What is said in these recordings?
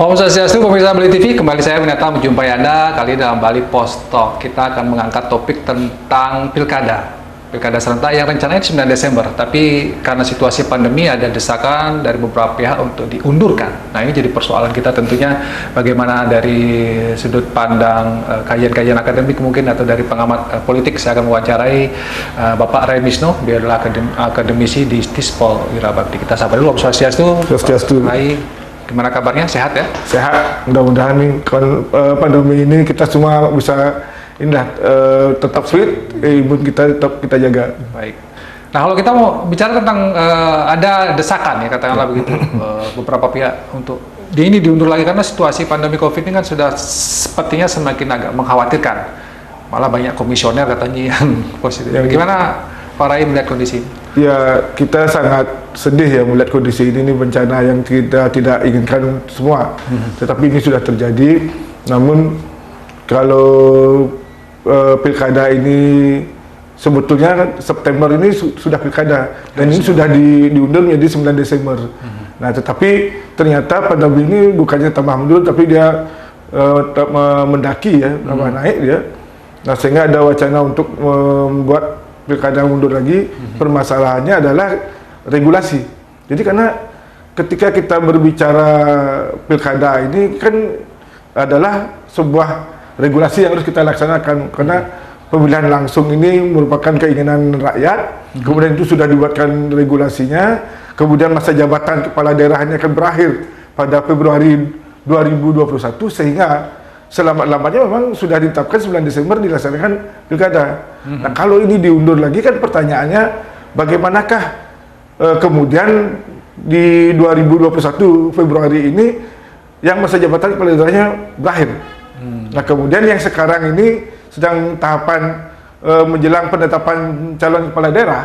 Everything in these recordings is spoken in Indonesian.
Om Swastiastu, pemirsa Bali TV, kembali saya Winata menjumpai Anda. Kali ini dalam Bali Post Talk, kita akan mengangkat topik tentang pilkada serentak yang rencananya 9 Desember, tapi karena situasi pandemi ada desakan dari beberapa pihak untuk diundurkan. Nah, ini jadi persoalan kita tentunya bagaimana dari sudut pandang kajian-kajian akademik mungkin atau dari pengamat politik. Saya akan mewawancarai Bapak Ray Misno, dia adalah akademisi di Stispol Wirabakti. Kita sapa dulu. Om Swastiastu. Swastiastu. Ray, gimana kabarnya? Sehat ya? Sehat. Mudah-mudahan nih pandemi ini kita semua bisa tetap fit, imun kita tetap kita jaga. Baik. Nah, kalau kita mau bicara tentang ada desakan ya, katakanlah begitu, beberapa pihak untuk ini diundur lagi karena situasi pandemi COVID ini kan sudah sepertinya semakin agak mengkhawatirkan. Malah banyak komisioner katanya yang positif. Gimana Pak Rai melihat kondisi? Ya, kita sangat sedih ya melihat kondisi ini bencana yang kita tidak inginkan semua. Tetapi ini sudah terjadi. Namun kalau pilkada ini sebetulnya September ini sudah pilkada dan ini sudah diundur menjadi 9 Desember. Nah, tetapi ternyata pandemi ini bukannya tambah mundur tapi dia mendaki ya, tambah naik dia. Nah, sehingga ada wacana untuk membuat pilkada mundur lagi. Permasalahannya adalah regulasi. Jadi karena ketika kita berbicara pilkada ini kan adalah sebuah regulasi yang harus kita laksanakan, karena pemilihan langsung ini merupakan keinginan rakyat. Kemudian itu sudah dibuatkan regulasinya, kemudian masa jabatan kepala daerahnya akan berakhir pada Februari 2021, sehingga selamat-lambatnya memang sudah ditetapkan 9 Desember dilaksanakan pilkada. Nah, kalau ini diundur lagi kan pertanyaannya bagaimanakah kemudian di 2021 Februari ini yang masa jabatan kepala daerahnya berakhir. Nah, kemudian yang sekarang ini sedang tahapan menjelang penetapan calon kepala daerah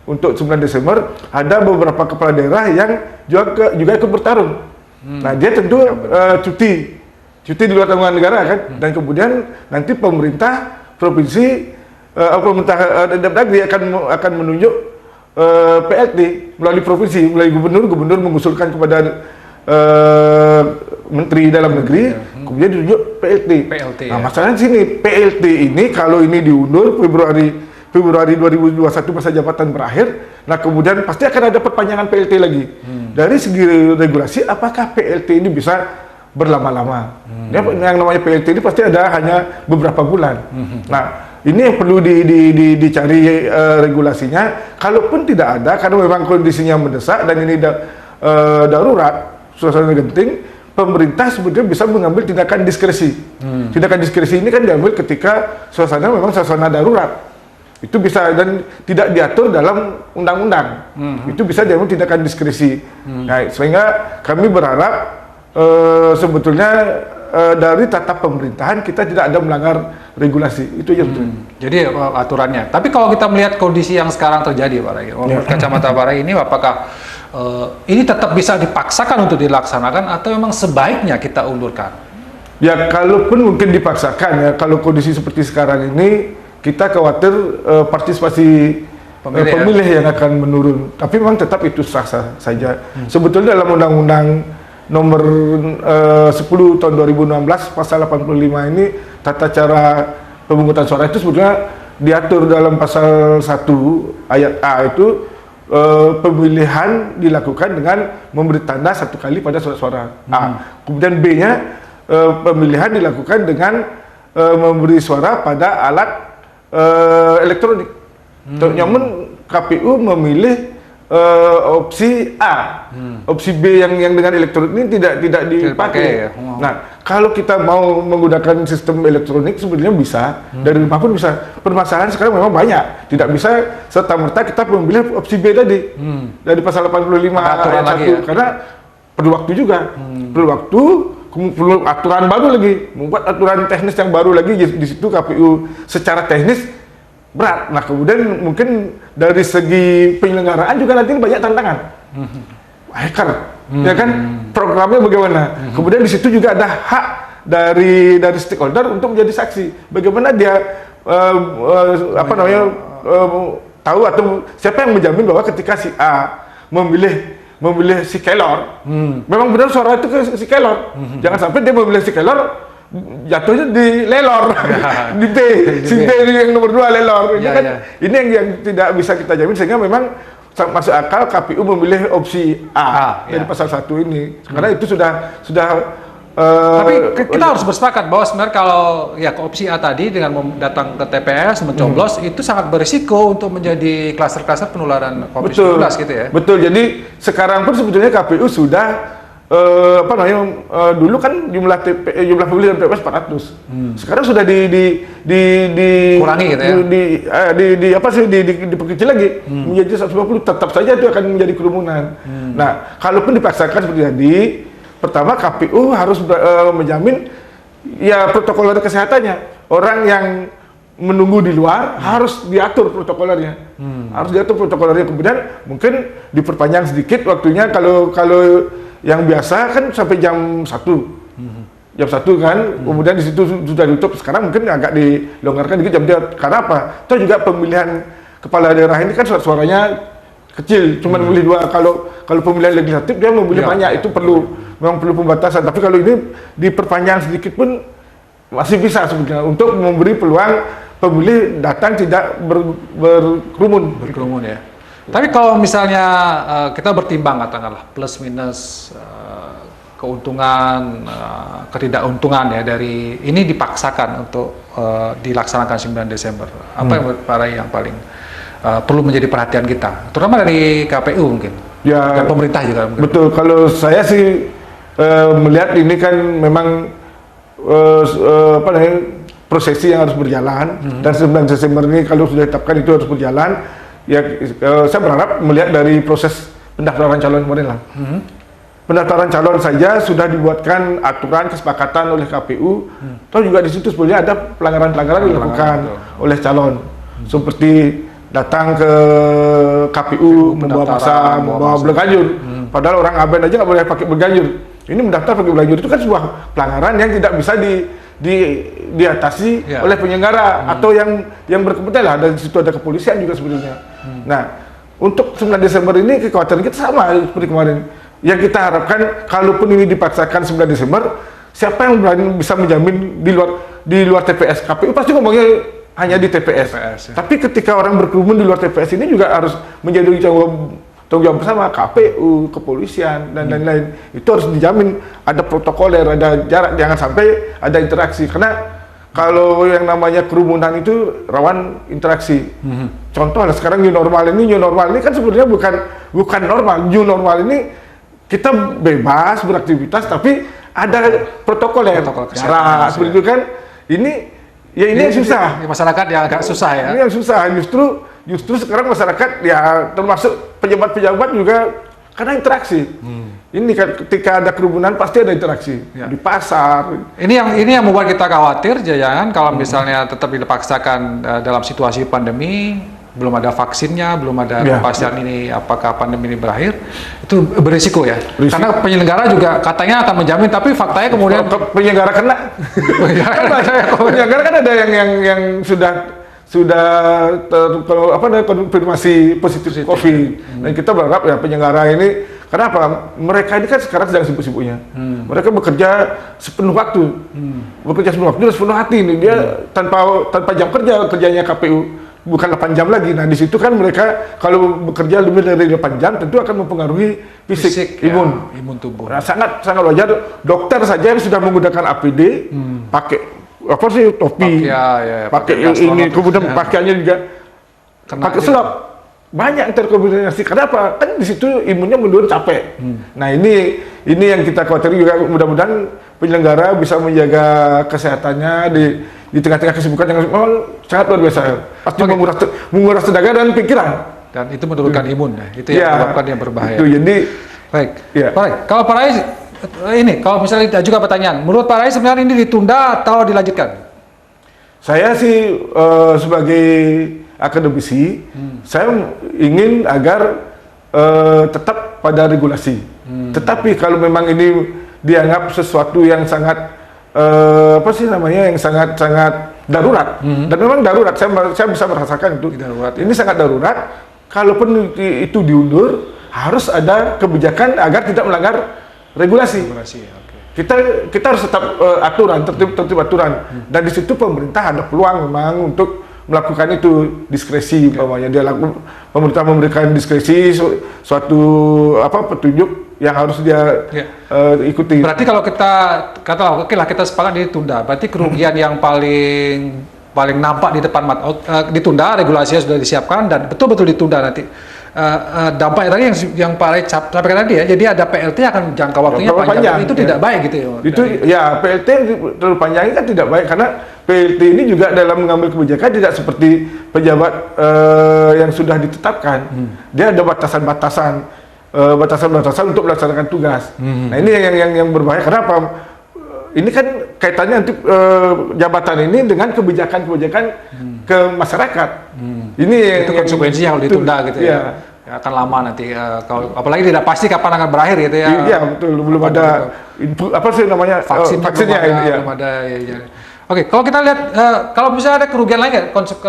untuk 9 Desember, ada beberapa kepala daerah yang juga ikut bertarung. Nah, dia tentu cuti di luar tanggungan negara kan, dan kemudian nanti pemerintah provinsi, pemerintah negeri akan menunjuk PLT melalui provinsi, melalui gubernur mengusulkan kepada Menteri Dalam Negeri, kemudian ditunjuk PLT. Nah, masalahnya di sini PLT ini kalau ini diundur Februari 2021 masa jabatan berakhir, nah kemudian pasti akan ada perpanjangan PLT lagi. Dari segi regulasi, apakah PLT ini bisa berlama-lama? Yang namanya PLT ini pasti ada hanya beberapa bulan. Nah, ini yang perlu dicari regulasinya. Kalaupun tidak ada, karena memang kondisinya mendesak dan ini darurat, suasana genting, pemerintah sebetulnya bisa mengambil tindakan diskresi. Tindakan diskresi ini kan diambil ketika suasana memang suasana darurat. Itu bisa dan tidak diatur dalam undang-undang. Itu bisa diambil tindakan diskresi. Nah, sehingga kami berharap sebetulnya dari tata pemerintahan kita tidak ada melanggar regulasi. Itu aja. Jadi aturannya. Tapi kalau kita melihat kondisi yang sekarang terjadi, Pak Rai, menurut kacamata Pak Rai ini, apakah ini tetap bisa dipaksakan untuk dilaksanakan atau memang sebaiknya kita undurkan? Ya, kalaupun mungkin dipaksakan ya, kalau kondisi seperti sekarang ini kita khawatir partisipasi pemilih yang akan menurun. Tapi memang tetap itu sah-sah saja. Sebetulnya dalam Undang-Undang Nomor 10 Tahun 2016 Pasal 85 ini tata cara pemungutan suara itu sebetulnya diatur dalam Pasal 1 Ayat A itu pemilihan dilakukan dengan memberi tanda 1 kali pada surat suara A. Kemudian B-nya pemilihan dilakukan dengan memberi suara pada alat elektronik. Namun KPU memilih opsi A. Opsi B yang dengan elektronik ini tidak dipakai. Nah, kalau kita mau menggunakan sistem elektronik sebetulnya bisa, dari rumah pun bisa. Permasalahan sekarang memang banyak. Tidak bisa serta-merta kita memilih opsi B tadi. Dari pasal 85 ayat 1 karena perlu waktu juga. Perlu waktu, perlu aturan baru lagi, membuat aturan teknis yang baru lagi. Di situ KPU secara teknis berat. Nah, kemudian mungkin dari segi penyelenggaraan juga nanti banyak tantangan. Hacker, ya kan? Programnya bagaimana? Kemudian di situ juga ada hak dari stakeholder untuk menjadi saksi. Bagaimana dia tahu atau siapa yang menjamin bahwa ketika si A memilih memilih si Kelor. Memang benar suara itu ke si Kelor. Jangan sampai dia memilih si Kelor, jatuhnya di Lelor, di B, si B yang nomor 2 Lelor. Ini kan ini yang tidak bisa kita jamin, sehingga memang masuk akal KPU memilih opsi A dari pasal 1 ini. Karena itu sudah tapi kita harus bersepakat bahwa sebenarnya kalau ya ke opsi A tadi dengan datang ke TPS mencoblos itu sangat berisiko untuk menjadi klaster-klaster penularan COVID-19 gitu ya. Betul. Jadi sekarang pun sebetulnya KPU sudah dulu kan jumlah pemilih TPS 400. Sekarang sudah kurangi gitu ya. Diperkecil lagi menjadi 150. Tetap saja itu akan menjadi kerumunan. Nah, kalaupun dipaksakan seperti tadi, pertama KPU harus menjamin ya protokol kesehatannya. Orang yang menunggu di luar harus diatur protokolernya. Harus diatur protokolernya. Kemudian mungkin diperpanjang sedikit waktunya, kalau yang biasa kan sampai jam 1. Jam 1 kan, kemudian di situ sudah ditutup. Sekarang mungkin agak dilonggarkan dikit jam 2. Karena apa? Itu juga pemilihan kepala daerah ini kan suaranya kecil, cuma memilih 2. Kalau pemilihan legislatif dia memilih banyak, itu memang perlu pembatasan. Tapi kalau ini diperpanjang sedikit pun masih bisa sebetulnya untuk memberi peluang pemilih datang tidak berkerumun ya. Tapi kalau misalnya kita bertimbang katakanlah plus minus keuntungan, ketidakuntungan ya dari ini dipaksakan untuk dilaksanakan 9 Desember. Apa yang Pak Rai yang paling perlu menjadi perhatian kita, terutama dari KPU mungkin, dan pemerintah juga mungkin. Betul, kalau saya sih melihat ini kan memang prosesi yang harus berjalan, dan 9 Desember ini kalau sudah ditetapkan itu harus berjalan. Ya, saya berharap melihat dari proses pendaftaran calon kemarin lah. Pendaftaran calon saja sudah dibuatkan aturan kesepakatan oleh KPU. Toh juga di situ sebenarnya ada pelanggaran-pelanggaran yang dilakukan oleh calon, seperti datang ke KPU membawa masa, membawa berganjur. Padahal orang aben aja nggak boleh pakai berganjur. Ini mendaftar pakai berganjur itu kan sebuah pelanggaran yang tidak bisa diatasi oleh penyelenggara atau yang berkepentingan lah. Dan di situ ada kepolisian juga sebetulnya. Nah, untuk 9 Desember ini kekhawatiran kita sama seperti kemarin. Yang kita harapkan, kalaupun ini dipaksakan 9 Desember, siapa yang berani bisa menjamin di luar TPS? KPU pasti ngomongnya hanya di TPS. Ya. Tapi ketika orang berkerumun di luar TPS ini juga harus menjadi tanggung jawab bersama KPU, kepolisian, dan lain-lain. Itu harus dijamin ada protokoler, ada jarak, jangan sampai ada interaksi. Karena kalau yang namanya kerumunan itu rawan interaksi. Contoh lah sekarang new normal ini kan sebenarnya bukan normal. New normal ini kita bebas beraktivitas, tapi ada protokoler, jarak, seperti itu kan. Ini yang susah. Masyarakat yang agak susah ya. Ini yang susah. Justru sekarang masyarakat ya termasuk pejabat-pejabat juga karena interaksi. Ini kan ketika ada kerumunan pasti ada interaksi di pasar. Ini yang membuat kita khawatir, jangan kalau misalnya tetap dipaksakan dalam situasi pandemi, belum ada vaksinnya, belum ada kepastian ini apakah pandemi ini berakhir, itu berisiko ya. Karena penyelenggara juga katanya akan menjamin, tapi faktanya kemudian penyelenggara kena. Penyelenggara kan ada yang sudah konfirmasi positif COVID. Dan kita berharap ya penyelenggara ini, kenapa? Mereka ini kan sekarang sedang sibuk-sibuknya. Mereka bekerja sepenuh waktu. Bekerja sepenuh waktu dan sepenuh hati ini. Dia tanpa jam kerjanya KPU. Bukan 8 jam lagi. Nah, di situ kan mereka kalau bekerja lebih dari 8 jam tentu akan mempengaruhi fisik imun tubuh. Nah, sangat wajar. Dokter saja yang sudah menggunakan APD, pakai topi, pakai ini, kemudian pakaiannya juga pakai selop. Banyak terkombinasi. Kenapa? Kan di situ imunnya menurun, capek. Nah, ini yang kita khawatir juga. Mudah-mudahan penyelenggara bisa menjaga kesehatannya di tengah-tengah kesibukan yang memang sangat luar biasa. Pasti menguras tenaga dan pikiran. Dan itu menurunkan imun. Itu yang menyebabkan yang berbahaya. Itu, jadi baik. Baik. Kalau Pak Rai kalau misalnya juga pertanyaan, menurut Pak Rai sebenarnya ini ditunda atau dilanjutkan? Saya sih sebagai akademisi, saya ingin agar tetap pada regulasi. Tetapi kalau memang ini dianggap sesuatu yang sangat yang sangat darurat, dan memang darurat, saya bisa merasakan itu. Ini sangat darurat. Kalaupun itu diundur, harus ada kebijakan agar tidak melanggar regulasi. Kita harus tetap aturan, tertib aturan. Dan di situ pemerintah ada peluang memang untuk melakukan itu diskresi, umpamanya pemerintah memberikan diskresi suatu petunjuk yang harus dia ikuti. Berarti kalau kita kata oke lah kita sepakat ditunda, berarti kerugian yang paling nampak di depan mata ditunda, regulasinya sudah disiapkan dan betul-betul ditunda nanti. Dampaknya tadi yang Pak Ray sampaikan tadi ya, jadi ada PLT akan jangka waktunya panjang. Itu tidak baik gitu ya. Itu ya PLT terlalu panjang kan tidak baik, karena PLT ini juga dalam mengambil kebijakan tidak seperti pejabat yang sudah ditetapkan. Dia ada batasan-batasan untuk melaksanakan tugas. Nah ini yang berbahaya. Kenapa? Ini kan kaitannya nanti jabatan ini dengan kebijakan-kebijakan ke masyarakat. Ini itu konsekuensinya kalau ditunda gitu ya. Akan lama nanti. Kalau apalagi tidak pasti kapan akan berakhir gitu ya. Iya betul, belum ada vaksinnya belum ada. Oke, kalau kita lihat kalau misalnya ada kerugian lain ya,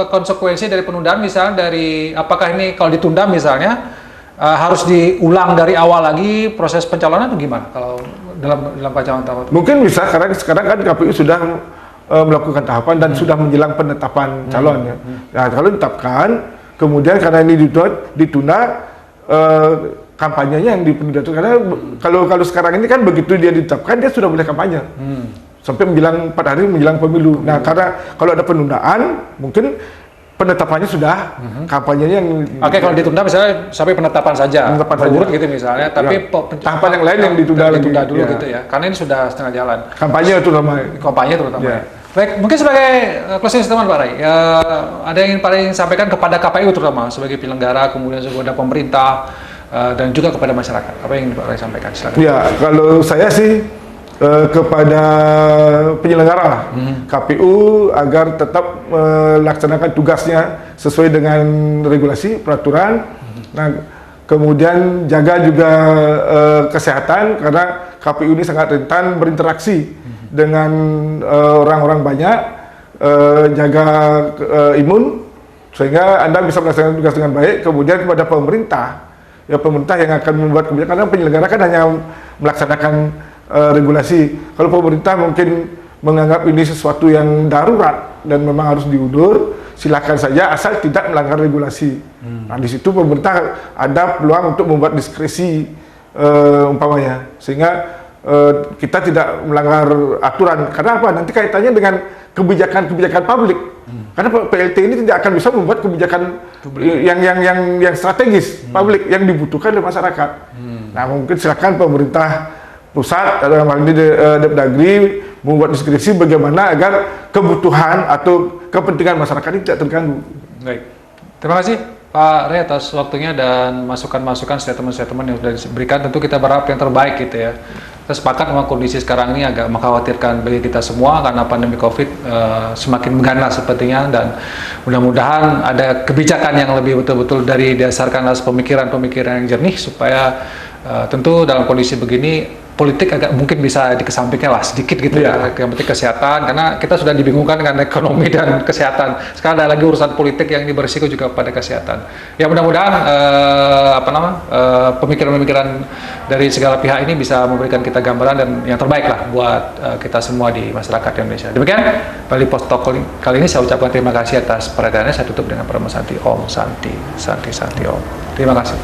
konsekuensi dari penundaan misalnya dari apakah ini kalau ditunda misalnya harus diulang dari awal lagi proses pencalonan atau gimana kalau dalam pencalonan tahapan? Mungkin bisa, karena sekarang kan KPU sudah melakukan tahapan dan sudah menjelang penetapan calon ya. Nah, kalau ditetapkan, kemudian karena ini ditunda kampanyenya yang ditunda, karena kalau sekarang ini kan begitu dia ditetapkan dia sudah boleh kampanye. Sampai menjelang 4 hari menjelang pemilu. Nah, karena kalau ada penundaan mungkin penetapannya sudah, kampanyenya yang kalau ditunda misalnya sampai penetapan saja, urut gitu misalnya, tapi tahapan yang lain yang ditunda dulu gitu ya, karena ini sudah setengah jalan. Kampanye terutama. Baik, mungkin sebagai closing statement Pak Ray, ada yang ingin Pak Ray sampaikan kepada KPU terutama sebagai penyelenggara, kemudian juga kepada pemerintah dan juga kepada masyarakat. Apa yang ingin Pak Ray sampaikan? Silakan. Ya, kalau saya sih kepada penyelenggara KPU agar tetap melaksanakan tugasnya sesuai dengan regulasi peraturan. Nah, kemudian jaga juga kesehatan, karena KPU ini sangat rentan berinteraksi dengan orang-orang banyak. Jaga imun sehingga Anda bisa melaksanakan tugas dengan baik. Kemudian kepada pemerintah yang akan membuat kebijakan, karena penyelenggara kan hanya melaksanakan regulasi. Kalau pemerintah mungkin menganggap ini sesuatu yang darurat dan memang harus diundur, silakan saja asal tidak melanggar regulasi. Nah, di situ pemerintah ada peluang untuk membuat diskresi umpamanya, sehingga kita tidak melanggar aturan. Karena apa? Nanti kaitannya dengan kebijakan-kebijakan publik. Karena PLT ini tidak akan bisa membuat kebijakan yang strategis publik yang dibutuhkan oleh masyarakat. Nah, mungkin silakan pemerintah pusat dalam hal ini Depdagri membuat diskresi bagaimana agar kebutuhan atau kepentingan masyarakat ini tidak terganggu. Baik, terima kasih Pak Ray atas waktunya dan masukan-masukan statement-statement yang sudah diberikan. Tentu kita berharap yang terbaik gitu ya. Kita sepakat memang kondisi sekarang ini agak mengkhawatirkan bagi kita semua karena pandemi COVID semakin mengganas sepertinya, dan mudah-mudahan ada kebijakan yang lebih betul-betul dari dasarkan atas pemikiran-pemikiran yang jernih supaya tentu dalam kondisi begini politik agak mungkin bisa dikesampingkan lah sedikit gitu ya. Yang penting kesehatan, karena kita sudah dibingungkan dengan ekonomi dan kesehatan. Sekarang ada lagi urusan politik yang ini berisiko juga pada kesehatan. Ya mudah-mudahan pemikiran-pemikiran dari segala pihak ini bisa memberikan kita gambaran dan yang terbaik lah buat kita semua di masyarakat Indonesia. Demikian Bali Post Talk kali ini, saya ucapkan terima kasih atas perhatiannya. Saya tutup dengan Parama Santi Om Santi Santi Santi Om. Terima kasih.